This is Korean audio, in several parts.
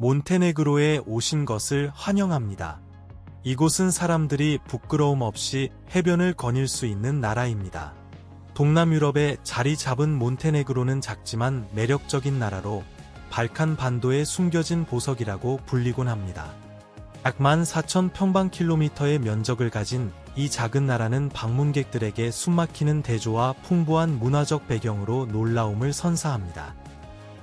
몬테네그로에 오신 것을 환영합니다. 이곳은 사람들이 부끄러움 없이 해변을 거닐 수 있는 나라입니다. 동남유럽에 자리 잡은 몬테네그로는 작지만 매력적인 나라로 발칸 반도에 숨겨진 보석이라고 불리곤 합니다. 약 14,000평방킬로미터의 면적을 가진 이 작은 나라는 방문객들에게 숨막히는 대조와 풍부한 문화적 배경으로 놀라움을 선사합니다.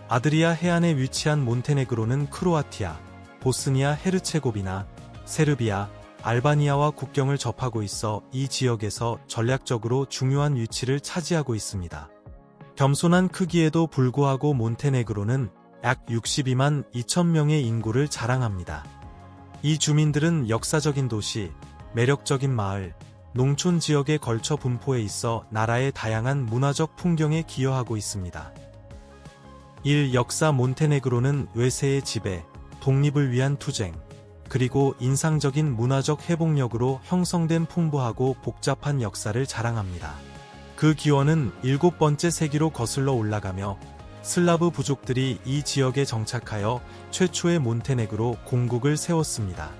아드리아 해안에 위치한 몬테네그로는 크로아티아, 보스니아 헤르체고비나, 세르비아, 알바니아와 국경을 접하고 있어 이 지역에서 전략적으로 중요한 위치를 차지하고 있습니다. 겸손한 크기에도 불구하고 몬테네그로는 약 62만 2천 명의 인구를 자랑합니다. 이 주민들은 역사적인 도시, 매력적인 마을, 농촌 지역에 걸쳐 분포해 있어 나라의 다양한 문화적 풍경에 기여하고 있습니다. 1. 역사 몬테네그로는 외세의 지배, 독립을 위한 투쟁, 그리고 인상적인 문화적 회복력으로 형성된 풍부하고 복잡한 역사를 자랑합니다. 그 기원은 7번째 세기로 거슬러 올라가며 슬라브 부족들이 이 지역에 정착하여 최초의 몬테네그로 공국을 세웠습니다.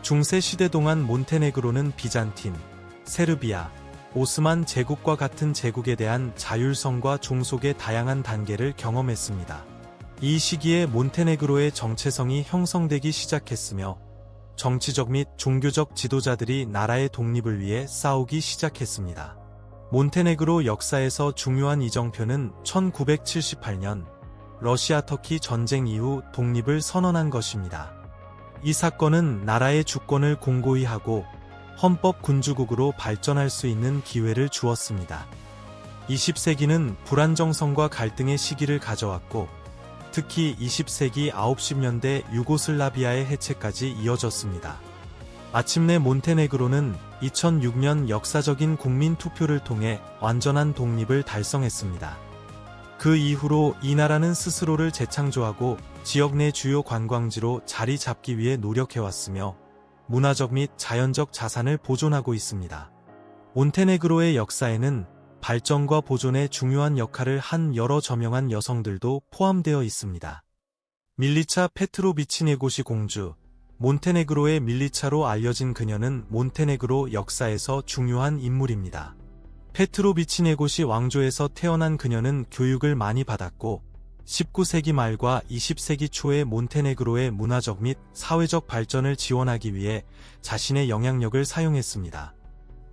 중세 시대 동안 몬테네그로는 비잔틴, 세르비아, 오스만 제국과 같은 제국에 대한 자율성과 종속의 다양한 단계를 경험했습니다. 이 시기에 몬테네그로의 정체성이 형성되기 시작했으며 정치적 및 종교적 지도자들이 나라의 독립을 위해 싸우기 시작했습니다. 몬테네그로 역사에서 중요한 이정표는 1978년 러시아-터키 전쟁 이후 독립을 선언한 것입니다. 이 사건은 나라의 주권을 공고히 하고 헌법 군주국으로 발전할 수 있는 기회를 주었습니다. 20세기는 불안정성과 갈등의 시기를 가져왔고 특히 20세기 90년대 유고슬라비아의 해체까지 이어졌습니다. 마침내 몬테네그로는 2006년 역사적인 국민 투표를 통해 완전한 독립을 달성했습니다. 그 이후로 이 나라는 스스로를 재창조하고 지역 내 주요 관광지로 자리 잡기 위해 노력해왔으며 문화적 및 자연적 자산을 보존하고 있습니다. 몬테네그로의 역사에는 발전과 보존에 중요한 역할을 한 여러 저명한 여성들도 포함되어 있습니다. 밀리차 페트로비치네고시 공주, 몬테네그로의 밀리차로 알려진 그녀는 몬테네그로 역사에서 중요한 인물입니다. 페트로비치네고시 왕조에서 태어난 그녀는 교육을 많이 받았고 19세기 말과 20세기 초에 몬테네그로의 문화적 및 사회적 발전을 지원하기 위해 자신의 영향력을 사용했습니다.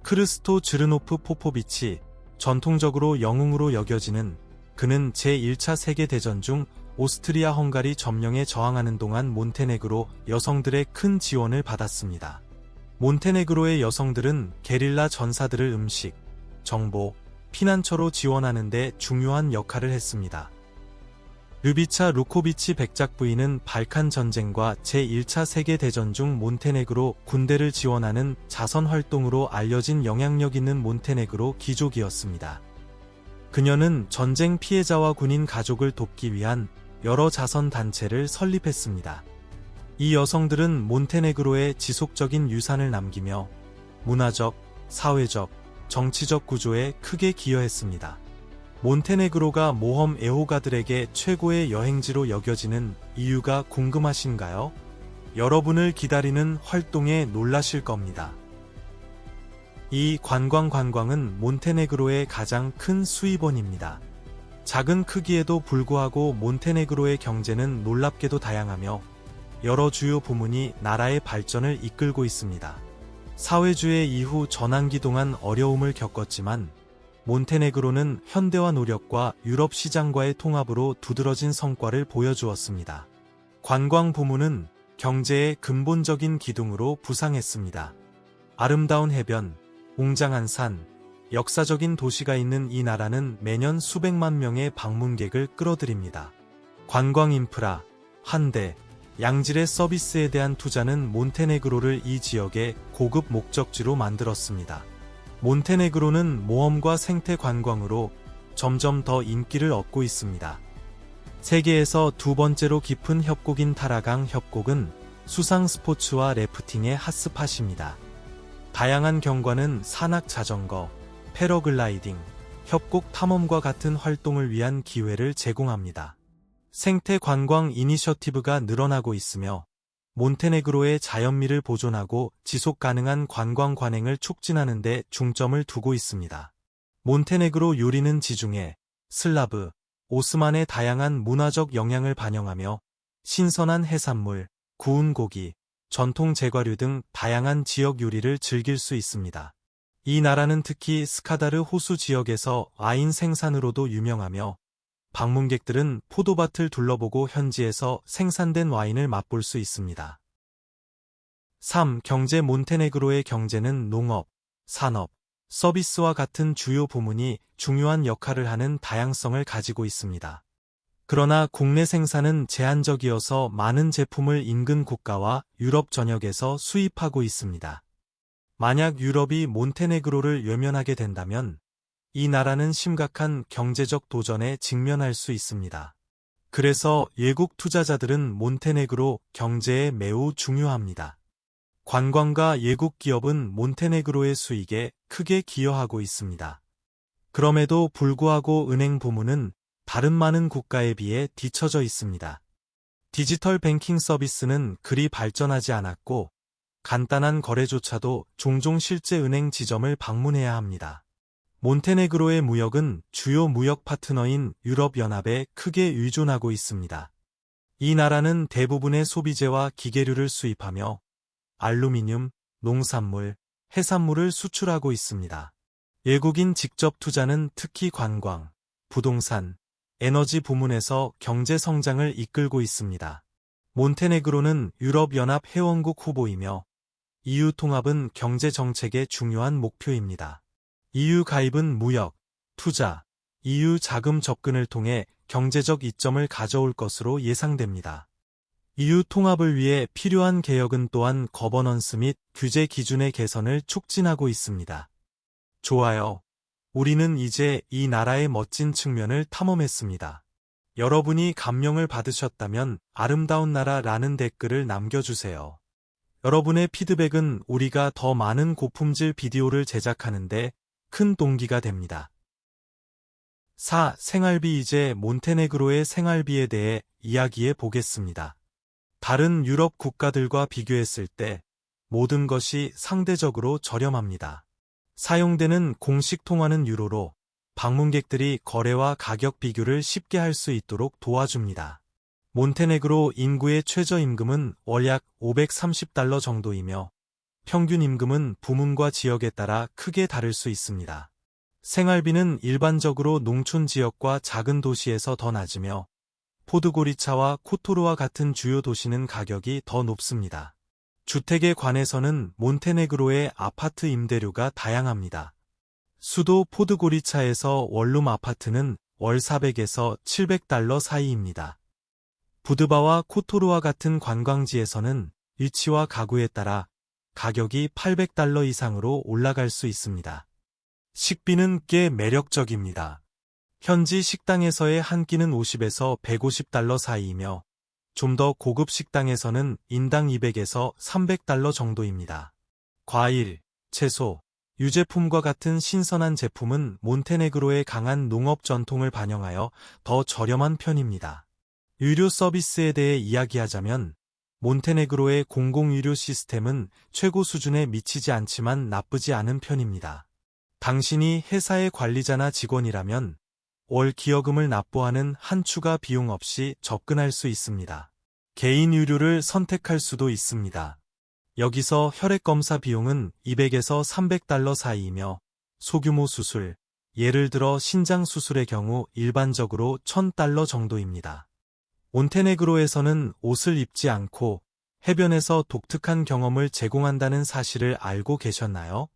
크르스토 즈르노프 포포비치, 전통적으로 영웅으로 여겨지는 그는 제1차 세계대전 중 오스트리아 헝가리 점령에 저항하는 동안 몬테네그로 여성들의 큰 지원을 받았습니다. 몬테네그로의 여성들은 게릴라 전사들을 음식, 정보, 피난처로 지원하는 데 중요한 역할을 했습니다. 르비차 루코비치 백작 부인은 발칸 전쟁과 제1차 세계대전 중 몬테네그로 군대를 지원하는 자선 활동으로 알려진 영향력 있는 몬테네그로 귀족이었습니다. 그녀는 전쟁 피해자와 군인 가족을 돕기 위한 여러 자선 단체를 설립했습니다. 이 여성들은 몬테네그로에 지속적인 유산을 남기며 문화적, 사회적, 정치적 구조에 크게 기여했습니다. 몬테네그로가 모험 애호가들에게 최고의 여행지로 여겨지는 이유가 궁금하신가요? 여러분을 기다리는 활동에 놀라실 겁니다. 이 관광은 몬테네그로의 가장 큰 수입원입니다. 작은 크기에도 불구하고 몬테네그로의 경제는 놀랍게도 다양하며 여러 주요 부문이 나라의 발전을 이끌고 있습니다. 사회주의 이후 전환기 동안 어려움을 겪었지만 몬테네그로는 현대화 노력과 유럽 시장과의 통합으로 두드러진 성과를 보여주었습니다. 관광 부문은 경제의 근본적인 기둥으로 부상했습니다. 아름다운 해변, 웅장한 산, 역사적인 도시가 있는 이 나라는 매년 수백만 명의 방문객을 끌어들입니다. 관광 인프라, 환대, 양질의 서비스에 대한 투자는 몬테네그로를 이 지역의 고급 목적지로 만들었습니다. 몬테네그로는 모험과 생태 관광으로 점점 더 인기를 얻고 있습니다. 세계에서 두 번째로 깊은 협곡인 타라강 협곡은 수상 스포츠와 래프팅의 핫스팟입니다. 다양한 경관은 산악 자전거, 패러글라이딩, 협곡 탐험과 같은 활동을 위한 기회를 제공합니다. 생태 관광 이니셔티브가 늘어나고 있으며 몬테네그로의 자연미를 보존하고 지속 가능한 관광 관행을 촉진하는 데 중점을 두고 있습니다. 몬테네그로 요리는 지중해, 슬라브, 오스만의 다양한 문화적 영향을 반영하며 신선한 해산물, 구운 고기, 전통 제과류 등 다양한 지역 요리를 즐길 수 있습니다. 이 나라는 특히 스카다르 호수 지역에서 와인 생산으로도 유명하며 방문객들은 포도밭을 둘러보고 현지에서 생산된 와인을 맛볼 수 있습니다. 3. 경제 몬테네그로의 경제는 농업, 산업, 서비스와 같은 주요 부문이 중요한 역할을 하는 다양성을 가지고 있습니다. 그러나 국내 생산은 제한적이어서 많은 제품을 인근 국가와 유럽 전역에서 수입하고 있습니다. 만약 유럽이 몬테네그로를 외면하게 된다면 이 나라는 심각한 경제적 도전에 직면할 수 있습니다. 그래서 외국 투자자들은 몬테네그로 경제에 매우 중요합니다. 관광과 외국 기업은 몬테네그로의 수익에 크게 기여하고 있습니다. 그럼에도 불구하고 은행 부문은 다른 많은 국가에 비해 뒤처져 있습니다. 디지털 뱅킹 서비스는 그리 발전하지 않았고 간단한 거래조차도 종종 실제 은행 지점을 방문해야 합니다. 몬테네그로의 무역은 주요 무역 파트너인 유럽연합에 크게 의존하고 있습니다. 이 나라는 대부분의 소비재와 기계류를 수입하며 알루미늄, 농산물, 해산물을 수출하고 있습니다. 외국인 직접 투자는 특히 관광, 부동산, 에너지 부문에서 경제 성장을 이끌고 있습니다. 몬테네그로는 유럽연합 회원국 후보이며 EU 통합은 경제 정책의 중요한 목표입니다. EU 가입은 무역, 투자, EU 자금 접근을 통해 경제적 이점을 가져올 것으로 예상됩니다. EU 통합을 위해 필요한 개혁은 또한 거버넌스 및 규제 기준의 개선을 촉진하고 있습니다. 좋아요. 우리는 이제 이 나라의 멋진 측면을 탐험했습니다. 여러분이 감명을 받으셨다면 아름다운 나라라는 댓글을 남겨주세요. 여러분의 피드백은 우리가 더 많은 고품질 비디오를 제작하는데 큰 동기가 됩니다. 4. 생활비. 이제 몬테네그로의 생활비에 대해 이야기해 보겠습니다. 다른 유럽 국가들과 비교했을 때 모든 것이 상대적으로 저렴합니다. 사용되는 공식 통화는 유로로 방문객들이 거래와 가격 비교를 쉽게 할 수 있도록 도와줍니다. 몬테네그로 인구의 최저임금은 월 약 $530 정도이며 평균 임금은 부문과 지역에 따라 크게 다를 수 있습니다. 생활비는 일반적으로 농촌 지역과 작은 도시에서 더 낮으며 포드고리차와 코토르와 같은 주요 도시는 가격이 더 높습니다. 주택에 관해서는 몬테네그로의 아파트 임대료가 다양합니다. 수도 포드고리차에서 원룸 아파트는 월 400에서 $700 사이입니다. 부드바와 코토르와 같은 관광지에서는 위치와 가구에 따라 가격이 $800 이상으로 올라갈 수 있습니다. 식비는 꽤 매력적입니다. 현지 식당에서의 한 끼는 $50에서 $150 사이이며 좀 더 고급 식당에서는 인당 $200에서 $300 정도입니다. 과일, 채소, 유제품과 같은 신선한 제품은 몬테네그로의 강한 농업 전통을 반영하여 더 저렴한 편입니다. 유료 서비스에 대해 이야기하자면 몬테네그로의 공공유료 시스템은 최고 수준에 미치지 않지만 나쁘지 않은 편입니다. 당신이 회사의 관리자나 직원이라면 월 기여금을 납부하는 한 추가 비용 없이 접근할 수 있습니다. 개인 유료를 선택할 수도 있습니다. 여기서 혈액검사 비용은 $200에서 $300 사이이며 소규모 수술, 예를 들어 신장 수술의 경우 일반적으로 $1000 정도입니다. 몬테네그로에서는 옷을 입지 않고 해변에서 독특한 경험을 제공한다는 사실을 알고 계셨나요?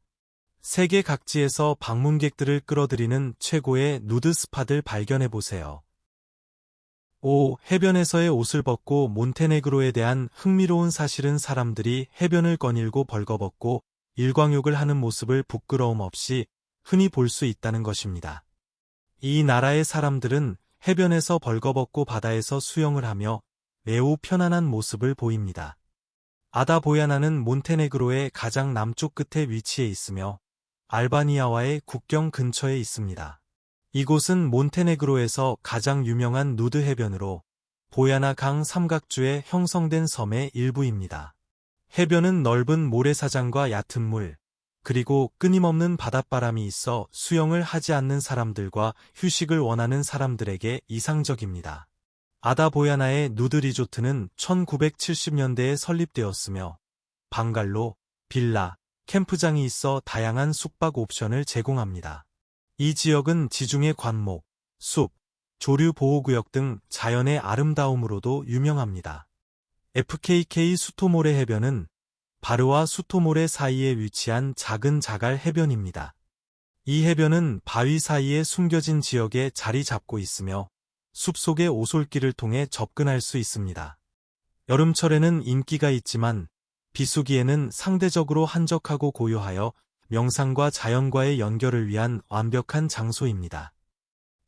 세계 각지에서 방문객들을 끌어들이는 최고의 누드 스팟을 발견해보세요. 5. 해변에서의 옷을 벗고 몬테네그로에 대한 흥미로운 사실은 사람들이 해변을 거닐고 벌거벗고 일광욕을 하는 모습을 부끄러움 없이 흔히 볼 수 있다는 것입니다. 이 나라의 사람들은 해변에서 벌거벗고 바다에서 수영을 하며 매우 편안한 모습을 보입니다. 아다 보야나는 몬테네그로의 가장 남쪽 끝에 위치해 있으며 알바니아와의 국경 근처에 있습니다. 이곳은 몬테네그로에서 가장 유명한 누드 해변으로 보야나 강 삼각주에 형성된 섬의 일부입니다. 해변은 넓은 모래사장과 얕은 물, 그리고 끊임없는 바닷바람이 있어 수영을 하지 않는 사람들과 휴식을 원하는 사람들에게 이상적입니다. 아다 보야나의 누드 리조트는 1970년대에 설립되었으며 방갈로, 빌라, 캠프장이 있어 다양한 숙박 옵션을 제공합니다. 이 지역은 지중해 관목, 숲, 조류 보호구역 등 자연의 아름다움으로도 유명합니다. FKK 수토모레 해변은 바르와 수토모레 사이에 위치한 작은 자갈 해변입니다. 이 해변은 바위 사이에 숨겨진 지역에 자리 잡고 있으며 숲속의 오솔길을 통해 접근할 수 있습니다. 여름철에는 인기가 있지만 비수기에는 상대적으로 한적하고 고요하여 명상과 자연과의 연결을 위한 완벽한 장소입니다.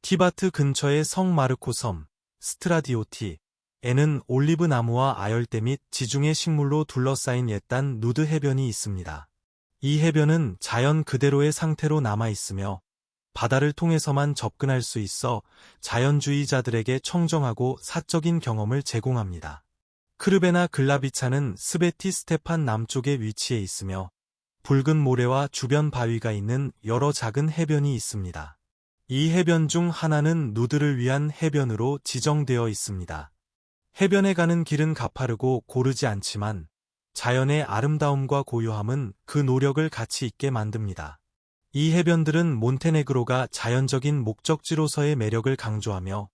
티바트 근처의 성 마르코 섬, 스트라디오티에는 올리브 나무와 아열대 및 지중해 식물로 둘러싸인 옛단 누드 해변이 있습니다. 이 해변은 자연 그대로의 상태로 남아있으며 바다를 통해서만 접근할 수 있어 자연주의자들에게 청정하고 사적인 경험을 제공합니다. 크르베나 글라비차는 스베티 스테판 남쪽에 위치해 있으며 붉은 모래와 주변 바위가 있는 여러 작은 해변이 있습니다. 이 해변 중 하나는 누드를 위한 해변으로 지정되어 있습니다. 해변에 가는 길은 가파르고 고르지 않지만 자연의 아름다움과 고요함은 그 노력을 가치 있게 만듭니다. 이 해변들은 몬테네그로가 자연적인 목적지로서의 매력을 강조하며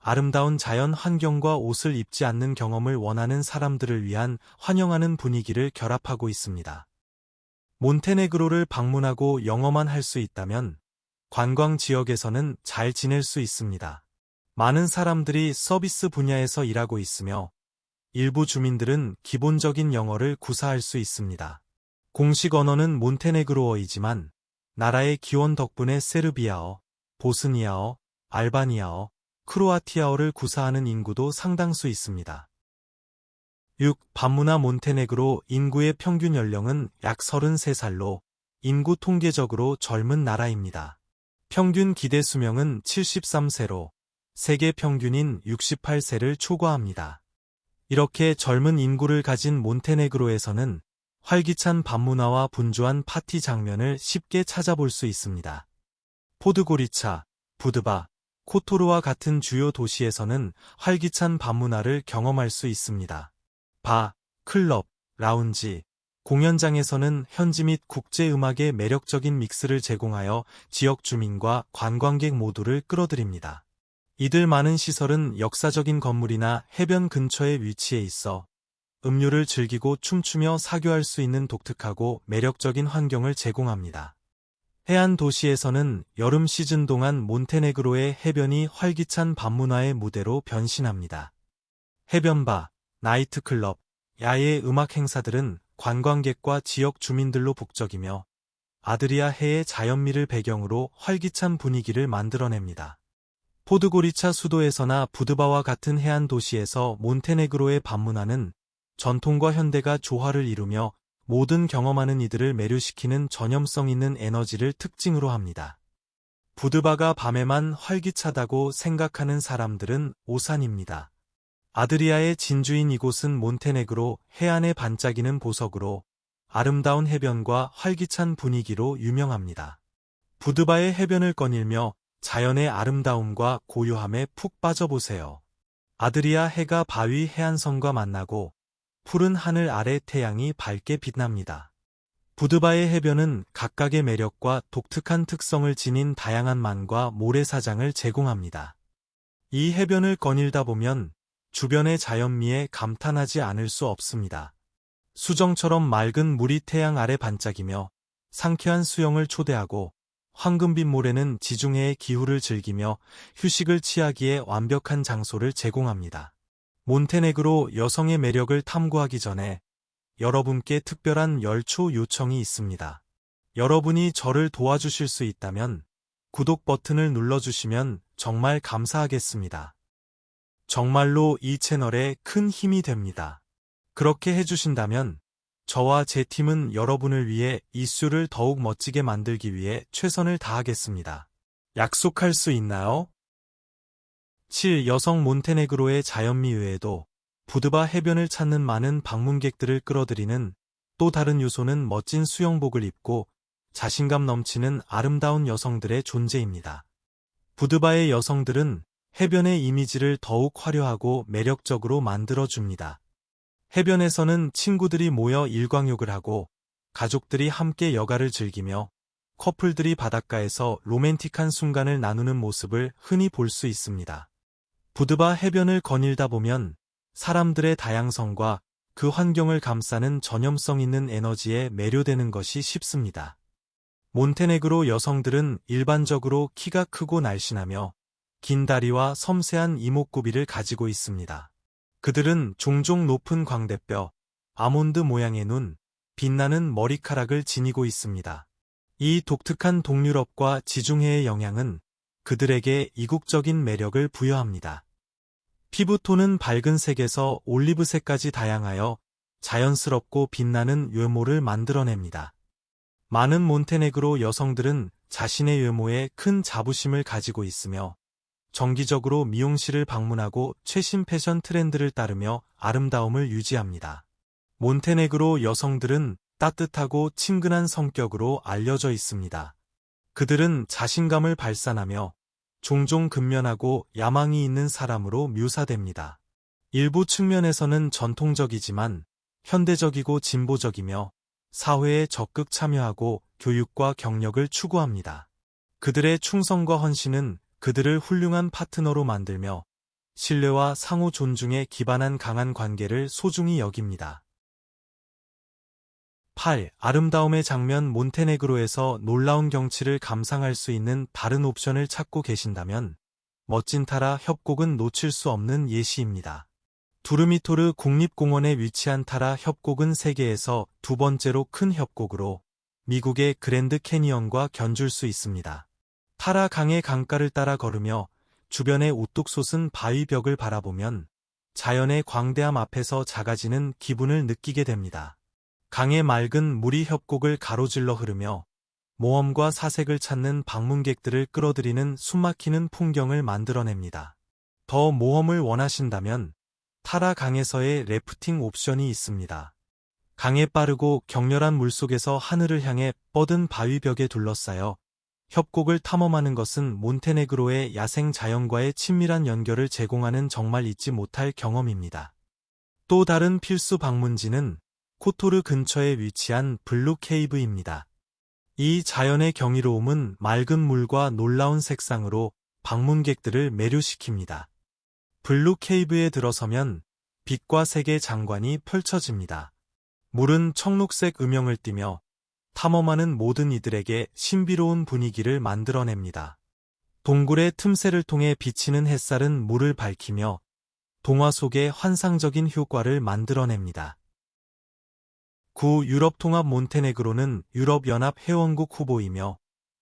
아름다운 자연 환경과 옷을 입지 않는 경험을 원하는 사람들을 위한 환영하는 분위기를 결합하고 있습니다. 몬테네그로를 방문하고 영어만 할 수 있다면 관광 지역에서는 잘 지낼 수 있습니다. 많은 사람들이 서비스 분야에서 일하고 있으며 일부 주민들은 기본적인 영어를 구사할 수 있습니다. 공식 언어는 몬테네그로어이지만 나라의 기원 덕분에 세르비아어, 보스니아어, 알바니아어, 크로아티아어를 구사하는 인구도 상당수 있습니다. 6. 반문화 몬테네그로 인구의 평균 연령은 약 33살로 인구 통계적으로 젊은 나라입니다. 평균 기대 수명은 73세로 세계 평균인 68세를 초과합니다. 이렇게 젊은 인구를 가진 몬테네그로에서는 활기찬 밤문화와 분주한 파티 장면을 쉽게 찾아볼 수 있습니다. 포드고리차, 부드바, 코토르와 같은 주요 도시에서는 활기찬 밤문화를 경험할 수 있습니다. 바, 클럽, 라운지, 공연장에서는 현지 및 국제 음악의 매력적인 믹스를 제공하여 지역 주민과 관광객 모두를 끌어들입니다. 이들 많은 시설은 역사적인 건물이나 해변 근처에 위치해 있어 음료를 즐기고 춤추며 사교할 수 있는 독특하고 매력적인 환경을 제공합니다. 해안 도시에서는 여름 시즌 동안 몬테네그로의 해변이 활기찬 밤문화의 무대로 변신합니다. 해변바, 나이트클럽, 야외 음악 행사들은 관광객과 지역 주민들로 북적이며 아드리아 해의 자연미를 배경으로 활기찬 분위기를 만들어냅니다. 포드고리차 수도에서나 부드바와 같은 해안 도시에서 몬테네그로의 밤문화는 전통과 현대가 조화를 이루며 모든 경험하는 이들을 매료시키는 전염성 있는 에너지를 특징으로 합니다. 부드바가 밤에만 활기차다고 생각하는 사람들은 오산입니다. 아드리아의 진주인 이곳은 몬테네그로 해안에 반짝이는 보석으로 아름다운 해변과 활기찬 분위기로 유명합니다. 부드바의 해변을 거닐며 자연의 아름다움과 고요함에 푹 빠져보세요. 아드리아 해가 바위 해안선과 만나고 푸른 하늘 아래 태양이 밝게 빛납니다. 부드바의 해변은 각각의 매력과 독특한 특성을 지닌 다양한 만과 모래사장을 제공합니다. 이 해변을 거닐다 보면 주변의 자연미에 감탄하지 않을 수 없습니다. 수정처럼 맑은 물이 태양 아래 반짝이며 상쾌한 수영을 초대하고 황금빛 모래는 지중해의 기후를 즐기며 휴식을 취하기에 완벽한 장소를 제공합니다. 몬테네그로 여성의 매력을 탐구하기 전에 여러분께 특별한 열초 요청이 있습니다. 여러분이 저를 도와주실 수 있다면 구독 버튼을 눌러주시면 정말 감사하겠습니다. 정말로 이 채널에 큰 힘이 됩니다. 그렇게 해주신다면 저와 제 팀은 여러분을 위해 이슈를 더욱 멋지게 만들기 위해 최선을 다하겠습니다. 약속할 수 있나요? 7. 여성 몬테네그로의 자연미 외에도 부드바 해변을 찾는 많은 방문객들을 끌어들이는 또 다른 요소는 멋진 수영복을 입고 자신감 넘치는 아름다운 여성들의 존재입니다. 부드바의 여성들은 해변의 이미지를 더욱 화려하고 매력적으로 만들어줍니다. 해변에서는 친구들이 모여 일광욕을 하고 가족들이 함께 여가를 즐기며 커플들이 바닷가에서 로맨틱한 순간을 나누는 모습을 흔히 볼 수 있습니다. 부드바 해변을 거닐다 보면 사람들의 다양성과 그 환경을 감싸는 전염성 있는 에너지에 매료되는 것이 쉽습니다. 몬테네그로 여성들은 일반적으로 키가 크고 날씬하며 긴 다리와 섬세한 이목구비를 가지고 있습니다. 그들은 종종 높은 광대뼈, 아몬드 모양의 눈, 빛나는 머리카락을 지니고 있습니다. 이 독특한 동유럽과 지중해의 영향은 그들에게 이국적인 매력을 부여합니다. 피부톤은 밝은 색에서 올리브색까지 다양하여 자연스럽고 빛나는 외모를 만들어냅니다. 많은 몬테네그로 여성들은 자신의 외모에 큰 자부심을 가지고 있으며 정기적으로 미용실을 방문하고 최신 패션 트렌드를 따르며 아름다움을 유지합니다. 몬테네그로 여성들은 따뜻하고 친근한 성격으로 알려져 있습니다. 그들은 자신감을 발산하며 종종 근면하고 야망이 있는 사람으로 묘사됩니다. 일부 측면에서는 전통적이지만 현대적이고 진보적이며 사회에 적극 참여하고 교육과 경력을 추구합니다. 그들의 충성과 헌신은 그들을 훌륭한 파트너로 만들며 신뢰와 상호 존중에 기반한 강한 관계를 소중히 여깁니다. 8. 아름다움의 장면 몬테네그로에서 놀라운 경치를 감상할 수 있는 다른 옵션을 찾고 계신다면 멋진 타라 협곡은 놓칠 수 없는 예시입니다. 두르미토르 국립공원에 위치한 타라 협곡은 세계에서 두 번째로 큰 협곡으로 미국의 그랜드 캐니언과 견줄 수 있습니다. 타라 강의 강가를 따라 걸으며 주변의 우뚝 솟은 바위 벽을 바라보면 자연의 광대함 앞에서 작아지는 기분을 느끼게 됩니다. 강의 맑은 물이 협곡을 가로질러 흐르며 모험과 사색을 찾는 방문객들을 끌어들이는 숨막히는 풍경을 만들어냅니다. 더 모험을 원하신다면 타라 강에서의 래프팅 옵션이 있습니다. 강의 빠르고 격렬한 물속에서 하늘을 향해 뻗은 바위벽에 둘러싸여 협곡을 탐험하는 것은 몬테네그로의 야생 자연과의 친밀한 연결을 제공하는 정말 잊지 못할 경험입니다. 또 다른 필수 방문지는 코토르 근처에 위치한 블루 케이브입니다. 이 자연의 경이로움은 맑은 물과 놀라운 색상으로 방문객들을 매료시킵니다. 블루 케이브에 들어서면 빛과 색의 장관이 펼쳐집니다. 물은 청록색 음영을 띠며 탐험하는 모든 이들에게 신비로운 분위기를 만들어냅니다. 동굴의 틈새를 통해 비치는 햇살은 물을 밝히며 동화 속의 환상적인 효과를 만들어냅니다. 9. 유럽 통합 몬테네그로는 유럽연합 회원국 후보이며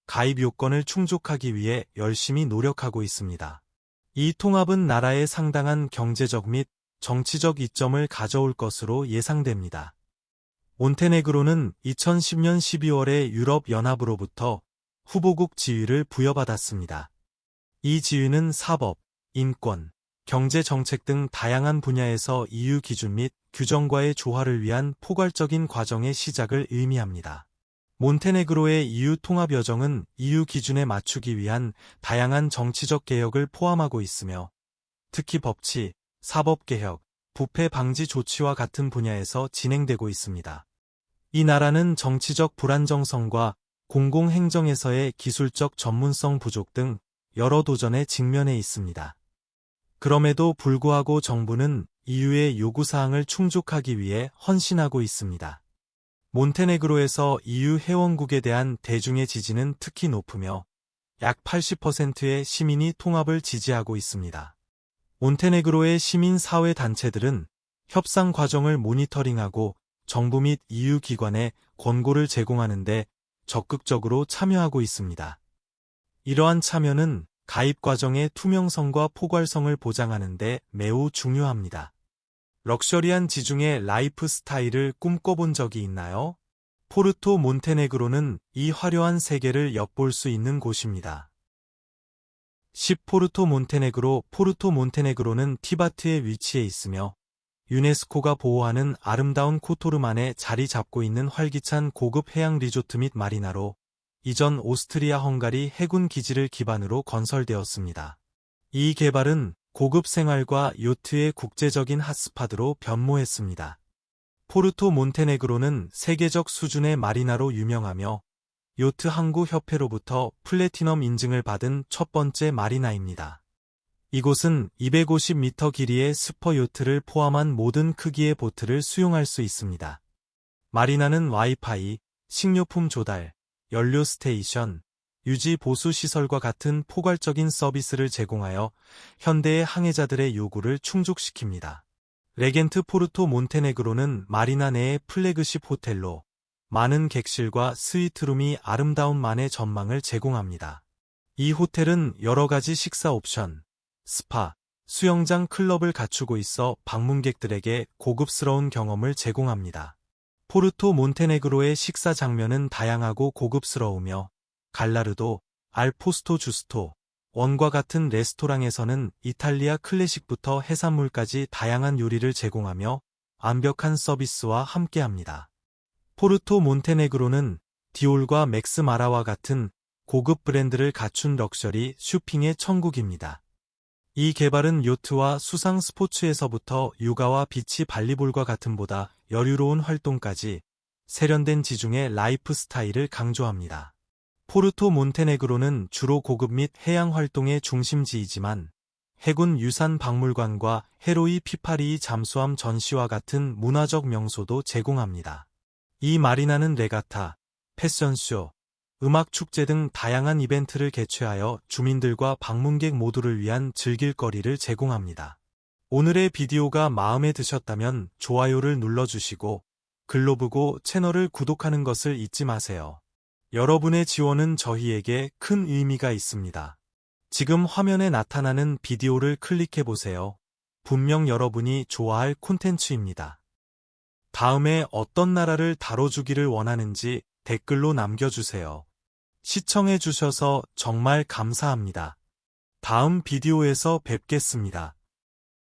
가입 요건을 충족하기 위해 열심히 노력하고 있습니다. 이 통합은 나라에 상당한 경제적 및 정치적 이점을 가져올 것으로 예상됩니다. 몬테네그로는 2010년 12월에 유럽연합으로부터 후보국 지위를 부여받았습니다. 이 지위는 사법, 인권, 경제 정책 등 다양한 분야에서 EU 기준 및 규정과의 조화를 위한 포괄적인 과정의 시작을 의미합니다. 몬테네그로의 EU 통합 여정은 EU 기준에 맞추기 위한 다양한 정치적 개혁을 포함하고 있으며 특히 법치, 사법개혁, 부패 방지 조치와 같은 분야에서 진행되고 있습니다. 이 나라는 정치적 불안정성과 공공행정에서의 기술적 전문성 부족 등 여러 도전에 직면해 있습니다. 그럼에도 불구하고 정부는 EU의 요구사항을 충족하기 위해 헌신하고 있습니다. 몬테네그로에서 EU 회원국에 대한 대중의 지지는 특히 높으며 약 80%의 시민이 통합을 지지하고 있습니다. 몬테네그로의 시민사회 단체들은 협상 과정을 모니터링하고 정부 및 EU 기관에 권고를 제공하는 데 적극적으로 참여하고 있습니다. 이러한 참여는 가입 과정의 투명성과 포괄성을 보장하는 데 매우 중요합니다. 럭셔리한 지중해 라이프 스타일을 꿈꿔본 적이 있나요? 포르토 몬테네그로는 이 화려한 세계를 엿볼 수 있는 곳입니다. 10. 포르토 몬테네그로. 포르토 몬테네그로는 티바트에 위치해 있으며 유네스코가 보호하는 아름다운 코토르만에 자리 잡고 있는 활기찬 고급 해양 리조트 및 마리나로 이전 오스트리아 헝가리 해군 기지를 기반으로 건설되었습니다. 이 개발은 고급 생활과 요트의 국제적인 핫스팟으로 변모했습니다. 포르토 몬테네그로는 세계적 수준의 마리나로 유명하며 요트 항구 협회로부터 플래티넘 인증을 받은 첫 번째 마리나입니다. 이곳은 250m 길이의 슈퍼 요트를 포함한 모든 크기의 보트를 수용할 수 있습니다. 마리나는 와이파이, 식료품 조달, 연료 스테이션, 유지 보수 시설과 같은 포괄적인 서비스를 제공하여 현대의 항해자들의 요구를 충족시킵니다. 레겐트 포르토 몬테네그로는 마리나 내의 플래그십 호텔로 많은 객실과 스위트룸이 아름다운 만의 전망을 제공합니다. 이 호텔은 여러 가지 식사 옵션, 스파, 수영장 클럽을 갖추고 있어 방문객들에게 고급스러운 경험을 제공합니다. 포르토 몬테네그로의 식사 장면은 다양하고 고급스러우며 갈라르도, 알포스토 주스토, 원과 같은 레스토랑에서는 이탈리아 클래식부터 해산물까지 다양한 요리를 제공하며 완벽한 서비스와 함께합니다. 포르토 몬테네그로는 디올과 맥스 마라와 같은 고급 브랜드를 갖춘 럭셔리 쇼핑의 천국입니다. 이 개발은 요트와 수상 스포츠에서부터 육아와 비치 발리볼과 같은 보다 여유로운 활동까지 세련된 지중해 라이프 스타일을 강조합니다. 포르토 몬테네그로는 주로 고급 및 해양 활동의 중심지이지만 해군 유산 박물관과 헤로이 피파리이 잠수함 전시와 같은 문화적 명소도 제공합니다. 이 마리나는 레가타, 패션쇼, 음악 축제 등 다양한 이벤트를 개최하여 주민들과 방문객 모두를 위한 즐길거리를 제공합니다. 오늘의 비디오가 마음에 드셨다면 좋아요를 눌러주시고 글로브고 채널을 구독하는 것을 잊지 마세요. 여러분의 지원은 저희에게 큰 의미가 있습니다. 지금 화면에 나타나는 비디오를 클릭해보세요. 분명 여러분이 좋아할 콘텐츠입니다. 다음에 어떤 나라를 다뤄주기를 원하는지 댓글로 남겨주세요. 시청해주셔서 정말 감사합니다. 다음 비디오에서 뵙겠습니다.